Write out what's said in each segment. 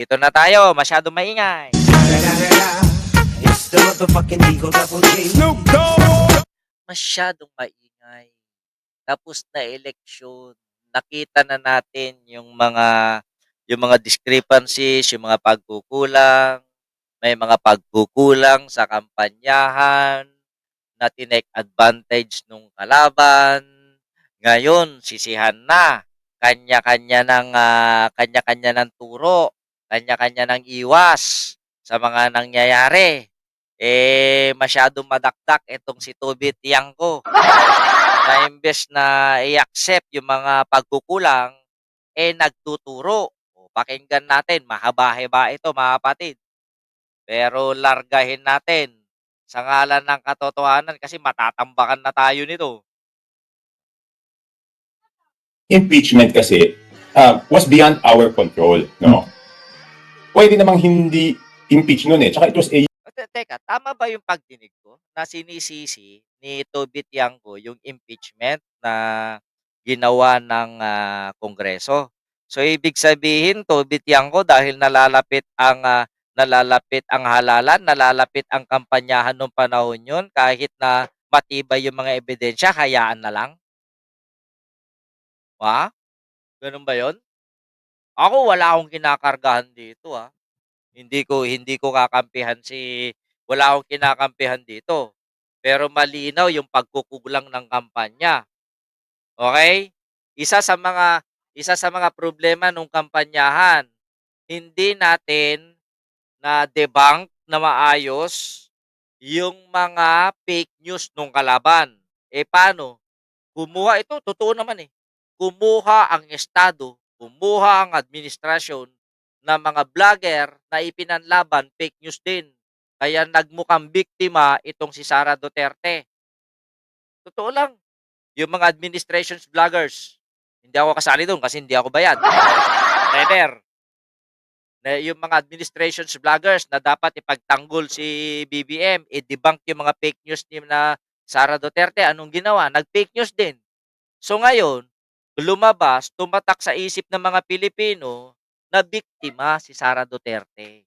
Dito na tayo, masyadong maingay. It's the motherfucking Eagle Double G. Masyadong maingay. Tapos na eleksyon. Nakita na natin yung mga discrepancies, yung mga pagkukulang, may mga pagkukulang sa kampanyahan na tinake advantage nung kalaban. Ngayon, sisihan na. Kanya-kanya ng turo, kanya-kanya ng iwas sa mga nangyayari. Masyadong madakdak itong si Toby Tiangco na imbes na i-accept yung mga pagkukulang, nagtuturo. O, pakinggan natin, mahaba-haba ito mga kapatid. Pero largahin natin sa ngalan ng katotohanan kasi matatambakan na tayo nito. Impeachment kasi was beyond our control, no? Pwede namang hindi impeach nun eh. Tsaka it was a Teka, tama ba yung pagdinig ko na sinisisi ni Toby Tiangco yung impeachment na ginawa ng Kongreso? So ibig sabihin Toby Tiangco dahil nalalapit ang halalan, nalalapit ang kampanyahan nung panahon yun kahit na matibay yung mga ebidensya, hayaan na lang? Ha? Ganun ba yon? Ako wala akong kinakargahan dito Hindi ko kakampihan wala akong kinakampihan dito. Pero malinaw yung pagkukulang ng kampanya. Okay? Isa sa mga isa sa mga problema ng kampanyahan, hindi natin na debunk na maayos yung mga fake news nung kalaban. Paano? Totoo naman Kumuha ang Estado, kumuha ang administrasyon ng mga vlogger na ipinanlaban, fake news din. Kaya nagmukhang biktima itong si Sara Duterte. Totoo lang. Yung mga administrations vloggers, hindi ako kasali doon kasi hindi ako bayad. Never. Na yung mga administrations vloggers na dapat ipagtanggol si BBM, i-debunk yung mga fake news ni na Sara Duterte, anong ginawa? Nag-fake news din. So ngayon, lumabas, tumatak sa isip ng mga Pilipino na biktima si Sara Duterte.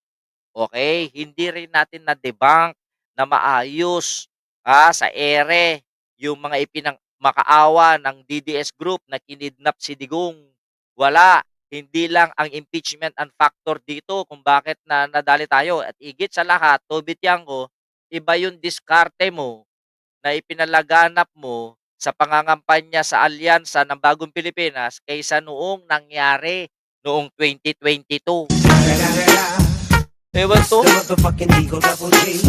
Okay? Hindi rin natin na-debunk na maayos sa yung mga makaawa ng DDS group na kinidnap si Digong. Wala. Hindi lang ang impeachment ang factor dito kung bakit na nadali tayo. At igit sa lahat, Toby Tiangco, iba yung diskarte mo na ipinalaganap mo sa pangangampanya sa alyansa ng Bagong Pilipinas kaysa noong nangyari noong 2022. Ewan to. The motherfucking Eagle Double G.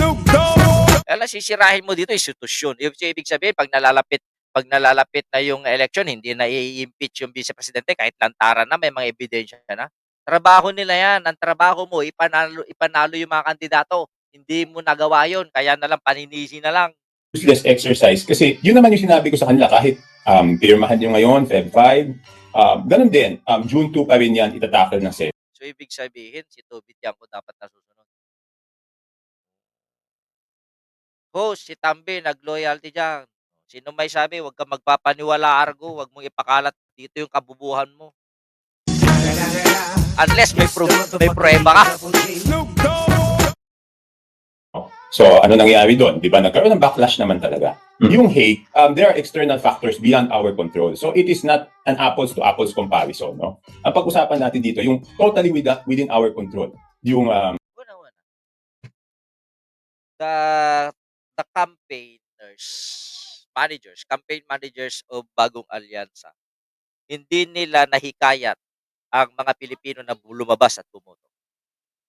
Kaya sisirahin mo dito institusyon. Ibig sabihin, pag nalalapit na yung election, hindi na i-impeach yung vice presidente kahit lantaran na, may mga ebidensya na. Trabaho nila yan. Ang trabaho mo, ipanalo yung mga kandidato. Hindi mo nagawa yun. Kaya na lang, paninisi na lang. useless exercise kasi yun naman yung sinabi ko sa kanila kahit pirmahan nyo ngayon, Feb 5, ganun din, June 2 pa rin yan itatakal ng Senate. So, ibig sabihin, si Toby Tiangco dapat nasusunod. Host, si Tambi, nag-loyalty dyan. Sino may sabi, huwag kang magpapaniwala, Argo. Huwag mong ipakalat dito yung kabubuhan mo. Unless may prueba ka. So ano nangyari doon? Di ba? Nagkaroon ng backlash naman talaga. Yung hate, there are external factors beyond our control. So it is not an apples to apples comparison. No? Ang pag-usapan natin dito, yung totally within our control. Yung Una-una. The campaign managers of Bagong Alyansa, hindi nila nahikayat ang mga Pilipino na lumabas at bumoto.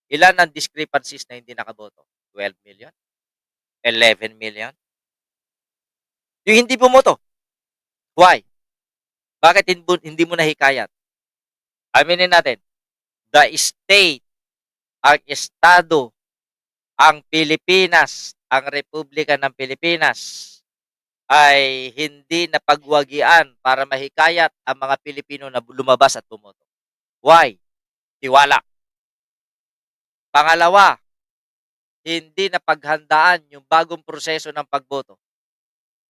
Ilan ang discrepancies na hindi nakaboto? 12 million? 11 million? Yung hindi bumoto. Why? Bakit hindi mo nahikayat? Aminin natin, the state, ang Estado, ang Pilipinas, ang Republika ng Pilipinas ay hindi napagwagian para mahikayat ang mga Pilipino na lumabas at bumoto. Why? Tiwala. Pangalawa, hindi napaghandaan yung bagong proseso ng pagboto.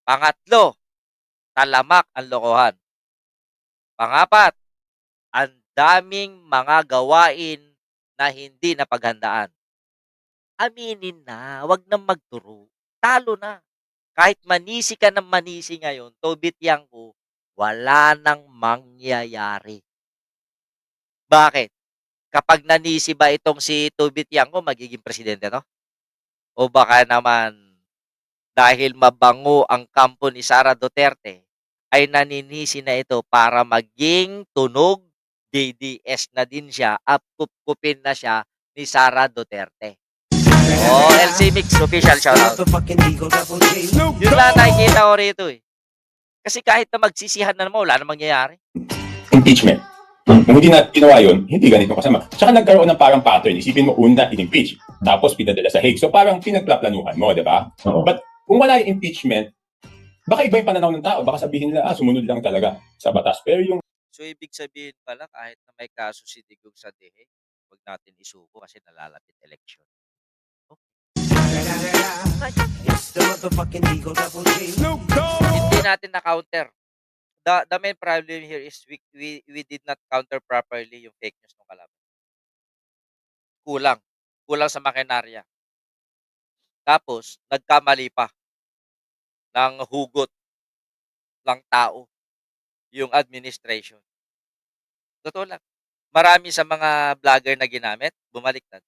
Pangatlo, talamak ang lokohan. Pangapat, ang daming mga gawain na hindi napaghandaan. Aminin na, 'wag nang magturo. Talo na. Kahit manisi ka ng manisi ngayon, Tobit-yang ko, wala nang mangyayari. Bakit? Kapag nanisi ba itong si Tobit-yang ko, magiging presidente 'to? O baka naman dahil mabango ang kampo ni Sara Duterte, ay naninisi na ito para maging tunog DDS na din siya at kupkupin na siya ni Sara Duterte. Oh, LC Mix official shoutout. Motherfucking Eagle Double G. Yun lang nakikita ko rito eh. Kasi kahit na magsisihan na naman, wala namang mangyayari. Impeachment. Kung hindi na ginawa yun, hindi ganito kasama. Tsaka nagkaroon ng parang pattern. Isipin mo, una, in-impeach. Tapos, pinadala sa Hague. So, parang pinagplaplanuhan mo, di ba? But, kung wala yung impeachment, baka iba yung pananaw ng tao. Baka sabihin nila, sumunod lang talaga sa batas. Pero yung So, ibig sabihin pala, kahit na may kaso si Digong sa DE, huwag natin isuko kasi nalalapit election. It's the motherfucking Eagle Double G. Hindi natin na-counter. The main problem here is we did not counter properly yung fake news ng kalaban. Kulang. Kulang sa makinarya. Tapos, nagkamali pa ng hugot ng tao yung administration. Totoo lang. Marami sa mga vlogger na ginamit, bumaliktad.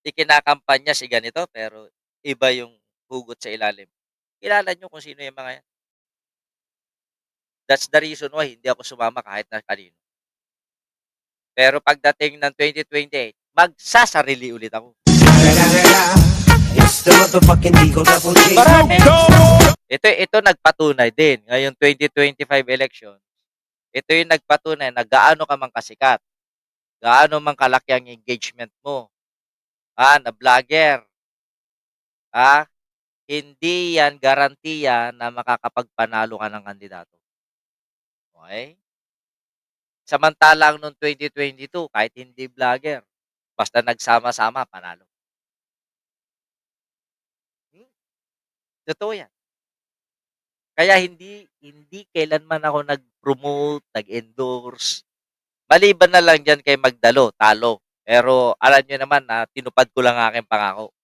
Ikinakampanya si ganito, pero iba yung hugot sa ilalim. Kilala nyo kung sino yung mga yan. That's the reason why hindi ako sumama kahit na kanino. Pero pagdating ng 2028, magsasarili ulit ako. It's the motherfucking Eagle Double G. Marami. Ito nagpatunay din. Ngayong 2025 election, ito yung nagpatunay na gaano ka man kasikat, gaano man kalaki ang engagement mo, na vlogger, hindi yan garantiya na makakapagpanalo ka ng kandidato. Okay? Samantalang noong 2022, kahit hindi vlogger, basta nagsama-sama, panalo. Totoo yan. Kaya hindi kailanman ako nag-promote, nag-endorse. Maliban na lang diyan kay Magdalo, talo. Pero alam niyo naman na tinupad ko lang ang aking pangako,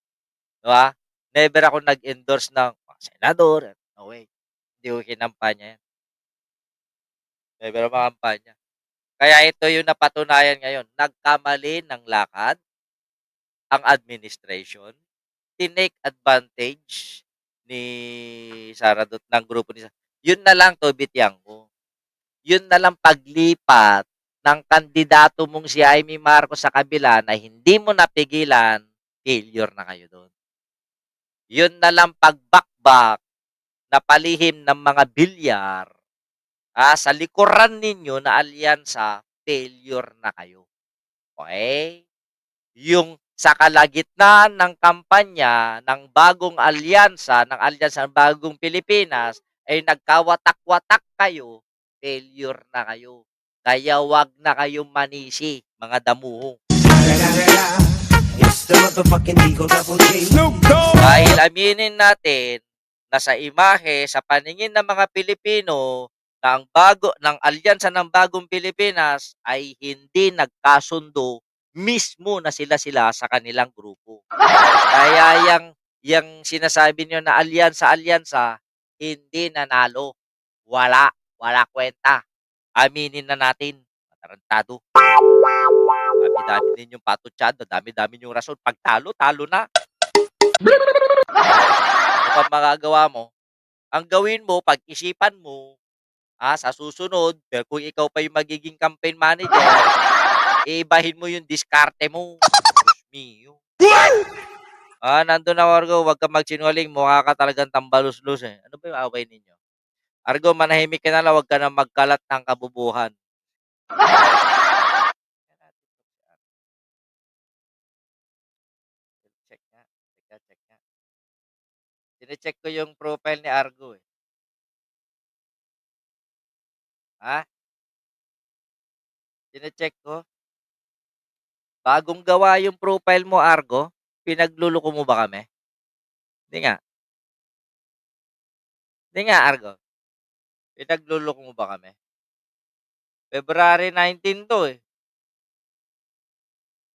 'di ba? Never ako nag-endorse ng mga senador, no way. Hindi ko kinampanya 'yan. Never ako makampanya. Kaya ito yung napatunayan ngayon, nagkamali ng lakad ang administration, tinake advantage ni Sara ng grupo ni Sara. Yun na lang, Tobit-yang ko. Yun na lang paglipat ng kandidato mong si Amy Marcos sa kabila na hindi mo napigilan, failure na kayo doon. Yun na lang pagbakbak na palihim ng mga bilyar sa likuran ninyo na alyansa, failure na kayo. Okay? Yung sa kalagitnaan ng kampanya ng bagong alyansa, ng bagong Pilipinas, ay nagkawatak-watak kayo, failure na kayo. Kaya wag na kayong manisi, mga damuhong. It's the motherfucking Eagle Double G. Dahil aminin natin na sa imahe, sa paningin ng mga Pilipino, na ang ng alyansa ng bagong Pilipinas ay hindi nagkasundo mismo na sila sa kanilang grupo. Kaya yang sinasabi niyo na alyansa, hindi nanalo. Wala kwenta. Aminin na natin, matarantado. Dami-dami ninyong patutsado, dami-dami ninyong rason. Pag talo na. Ano pang magagawa mo? Ang gawin mo, pag-isipan mo, sa susunod, pero kung ikaw pa yung magiging campaign manager, ibahin mo yung diskarte mo. Diyos mio. Nandun ako, Argo, huwag kang magsinungaling, mukha ka talagang tambalos-los eh. Ano ba yung away ninyo? Argo, manahimik ka na lang, huwag ka na magkalat ng kabubuhan. Check nga. Check nga. Sine-check ko yung profile ni Argo eh. Sine-check ko. Bagong gawa yung profile mo, Argo. Pinagluloko mo ba kami? Hindi nga. Hindi nga, Argo. Pinagluloko mo ba kami? February 19 to eh.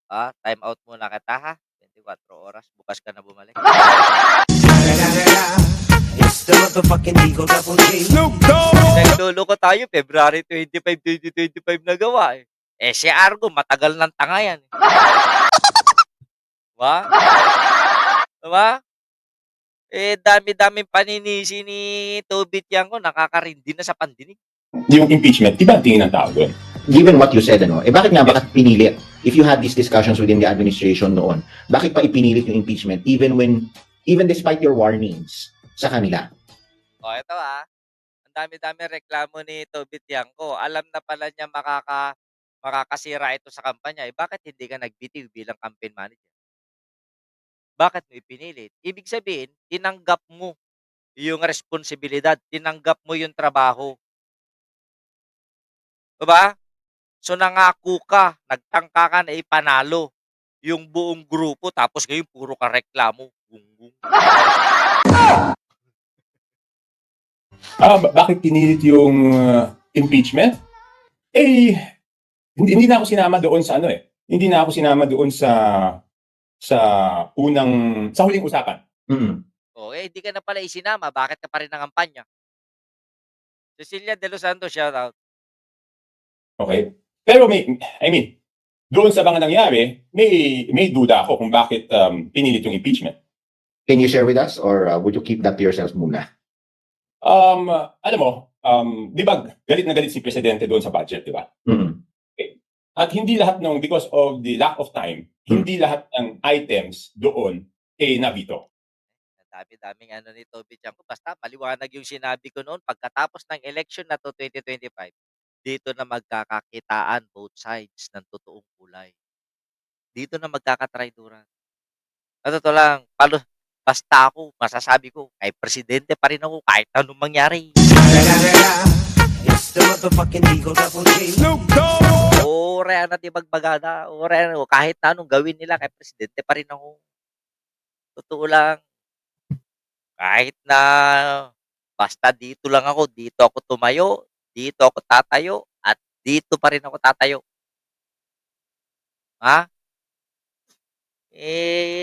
Time out muna kita ha. 24 oras, bukas ka na bumalik. It's the motherfucking Eagle Double G. Nagluloko tayo, February 25, 2025 na gawa eh. Si Argo, matagal ng tanga yan. Diba? Diba? Dami-daming paninisi ni Tobit Yanko, nakakarindi na sa pandinig. Yung impeachment, di ba ang tingin ng tao doon? Given what you said, bakit nga bakit pinilit? If you had these discussions within the administration noon, bakit pa ipinilit yung impeachment even despite your warnings sa kanila? Ito ang dami-dami reklamo ni Tobit Yanko. Alam na pala niya makakasira ito sa kampanya. Bakit hindi ka nagbitiw bilang campaign manager? Bakit mo ipinilit? Ibig sabihin, tinanggap mo yung responsibilidad, tinanggap mo yung trabaho. Diba? So nangako ka, nagtangka ka na ipanalo yung buong grupo tapos ngayon puro ka reklamo. Gunggong. Bakit pinilit yung impeachment? Hindi na ako sinama doon sa Hindi na ako sinama doon sa huling usapan. Hindi ka na pala isinama. Bakit ka pa rin nangampanya? Cecilia De Los Santos, shout out. Okay? Pero doon sa mga nangyari, may duda ako kung bakit pinilit yung impeachment. Can you share with us or would you keep that to yourself muna? Alam mo, di ba galit na galit si Presidente doon sa budget, di ba? Okay. At hindi lahat because of the lack of time, hindi lahat ng items doon nabito. Dami-daming ni Tobit Yanko. Basta paliwanag yung sinabi ko noon pagkatapos ng election na to 2025. Dito na magkakakitaan both sides ng totoong kulay. Dito na magkakatrayduran. Totoo lang, basta ako, masasabi ko, kay presidente pa rin ako kahit anong mangyari. It's the motherfucking Eagle Double G. Ore na tibagbagada, kahit na anong gawin nila kay presidente pa rin ako. Totoo lang. Kahit na basta dito lang ako, dito ako tumayo, dito ako tatayo, at dito pa rin ako tatayo.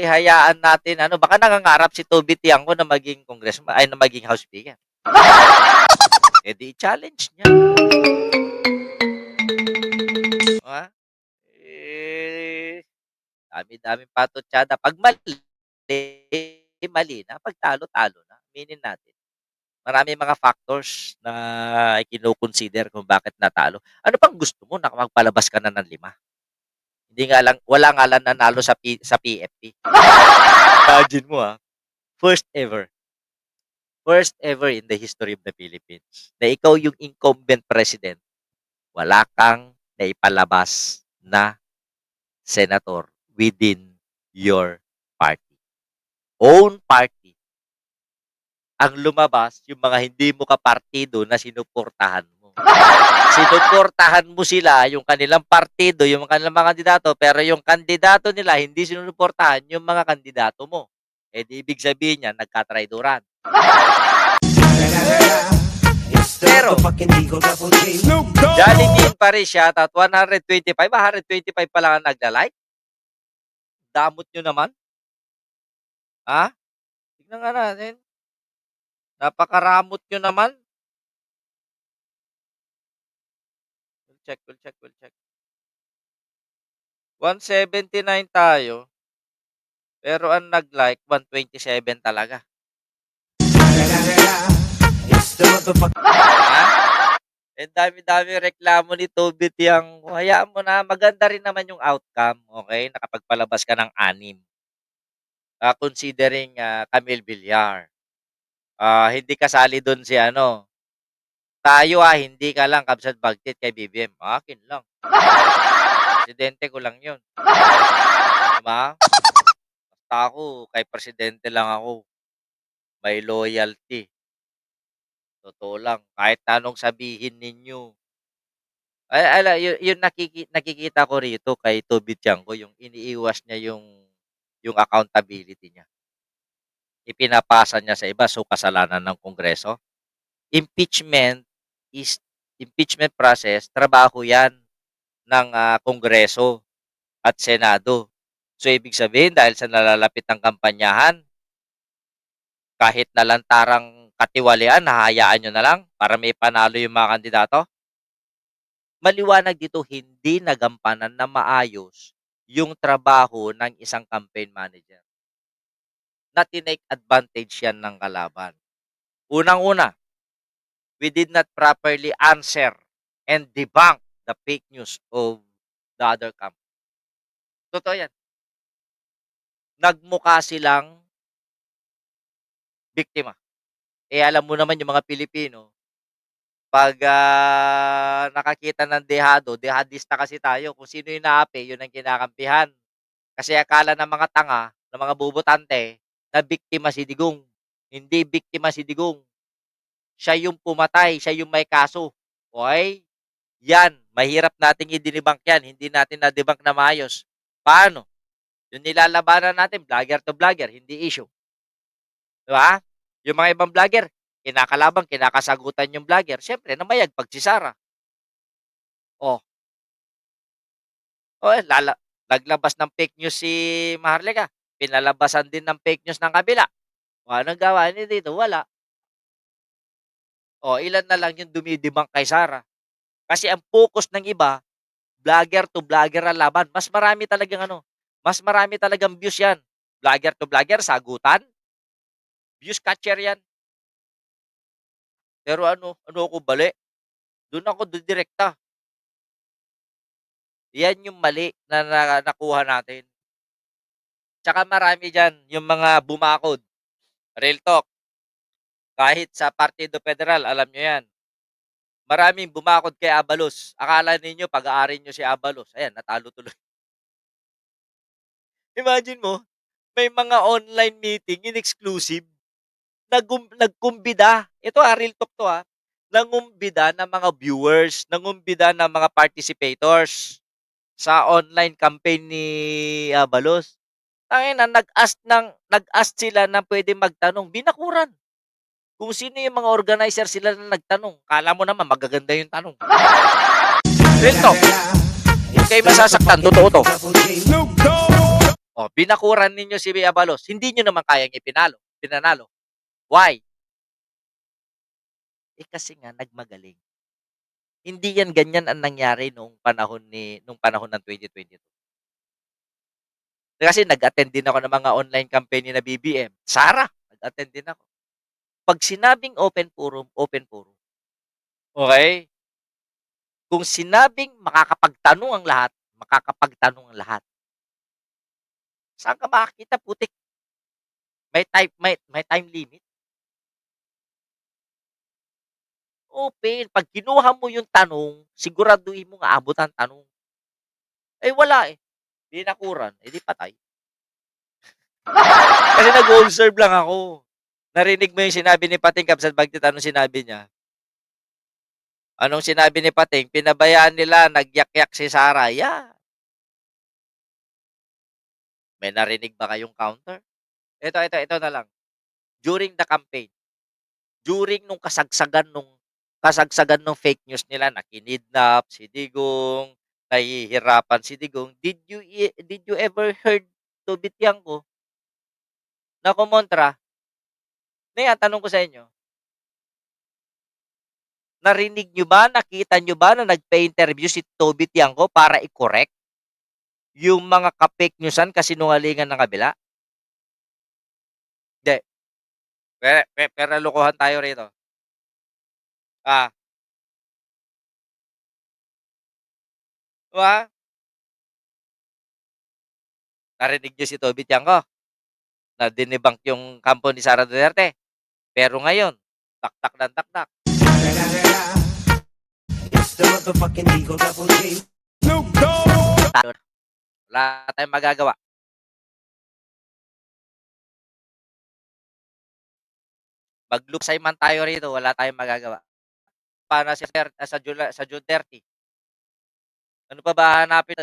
Hayaan natin, baka nangangarap si Tobit Yanko na maging congressman, na maging house speaker. Di challenge niya. Dami-daming patutsada. Pag mali na. Pag talo na. Aminin natin. Marami mga factors na kino-consider kung bakit natalo. Ano pang gusto mo? Magpalabas ka na ng 5. Wala nga lang nanalo sa PFP. Imagine mo First ever in the history of the Philippines na ikaw yung incumbent president, wala kang naipalabas na senator within your party. Own party. Ang lumabas, yung mga hindi mo kapartido na sinuportahan mo. Sinuportahan mo sila, yung kanilang partido, yung kanilang mga kandidato, pero yung kandidato nila, hindi sinuportahan yung mga kandidato mo. Di ibig sabihin niya, nagkatrayduran. Pero, Jollibee pa rin siya, at 125 pa lang ang nagla-like. Damot nyo naman. Tignan nga natin. Napakaramot nyo naman. We'll check. 179 tayo. Pero ang nag-like, 127 talaga. Dami-dami reklamo ni Tobit Yanko. Hayaan mo na, maganda rin naman yung outcome. Okay? Nakapagpalabas ka ng 6. Considering Camille Villar. Hindi kasali doon si tayo hindi ka lang kabsat bagtit kay BBM. Akin lang. Presidente ko lang yun. Diba? Basta ako, kay presidente lang ako. May loyalty. Totoo lang. Kahit anong sabihin ninyo. Yun nakikita ko rito kay Tobit Yanko, yung iniiwas niya yung accountability niya. Ipinapasa niya sa iba, so kasalanan ng Kongreso. Impeachment process, trabaho yan ng Kongreso. at Senado. So, ibig sabihin dahil sa nalalapit ng kampanyahan, kahit na lantarang katiwalian, hahayaan nyo na lang para may panalo yung mga kandidato? Maliwanag dito, hindi nagampanan na maayos yung trabaho ng isang campaign manager. Na tinake advantage yan ng kalaban. Unang-una, we did not properly answer and debunk the fake news of the other camp. Totoo yan. Nagmukha silang biktima. Alam mo naman yung mga Pilipino, pag nakakita ng dehadista kasi tayo. Kung sino yung naapi, yun ang kinakampihan. Kasi akala ng mga tanga, ng mga bubutante, na biktima si Digong. Hindi biktima si Digong. Siya yung pumatay, siya yung may kaso. Okay? Yan, mahirap nating i-debunk yan. Hindi natin na-debunk na maayos. Paano? Yung nilalabanan natin, vlogger to vlogger, hindi issue. Diba? Yung mga ibang vlogger, kinakalabang, kinakasagutan yung vlogger. Siyempre, namayag pag si Sara. Oh, naglabas ng fake news si Maharlika. Pinalabasan din ng fake news ng kabila. O, anong gawa niya dito? Wala. O, ilan na lang yung dumidibang kay Sara. Kasi ang focus ng iba, vlogger to vlogger ang laban. Mas marami talagang views yan. Vlogger to vlogger, sagutan. Views catcher yan. Pero ano ako bali? Doon ako direkta. Yan yung mali na nakuha natin. Tsaka marami dyan, yung mga bumakod. Real talk. Kahit sa Partido Federal, alam nyo yan. Maraming bumakod kay Abalos. Akala ninyo, pag-aarin nyo si Abalos. Ayan, natalo tuloy. Imagine mo, may mga online meeting in exclusive. Nagkumbida. Ito real talk to nangumbida ng mga viewers, nangumbida ng mga participators sa online campaign ni Abalos. Tangina, nag-ask sila na pwede magtanong, binakuran. Kung sino yung mga organizer sila na nagtanong. Kala mo naman magaganda yung tanong. Real talk. Huwag kayo masasaktan, totoo to. Binakuran ninyo si Abalos. Hindi nyo naman kayang pinanalo. Why? Kasi nga nagmagaling. Hindi yan ganyan ang nangyari nung panahon ng 2022. Kasi nag-attend din ako ng mga online campaign ni na BBM. Sara, nag-attend din ako. Pag sinabing open forum, open forum. Okay? Kung sinabing makakapagtanong ang lahat, makakapagtanong ang lahat. Saan ka makakita, putik? May time limit. Open. Pag kinuha mo yung tanong, siguraduhin mo nga abot ang tanong. Wala eh. Binakuran. Di patay. Kasi nag-observe lang ako. Narinig mo yung sinabi ni Pating Kapsat Bagtit, anong sinabi niya? Anong sinabi ni Pating? Pinabayaan nila, nagyak-yak si Sara. Yeah. May narinig ba kayong counter? Ito na lang. During the campaign, during nung kasagsagan ng fake news nila na kinidnap si Digong, nahihirapan si Digong, did you ever heard Toby Tiangco na kumontra? Ngayon, tanong ko sa inyo, narinig nyo ba, nakita nyo ba na nagpa-interview si Toby Tiangco para i-correct yung mga ka-fake newsan kasinungalingan ng kabila? Hindi. Pero lokohan tayo rito. Diba? Narinig nyo si Toby Tiangco na dinibunk yung kampo ni Sara Duterte. Pero ngayon, taktak ng taktak. It's the motherfucking Eagle Double G. Wala tayong magagawa. Magluksay man tayo rito, wala tayong magagawa. Para sa June 30. Ano pa ba hanapin?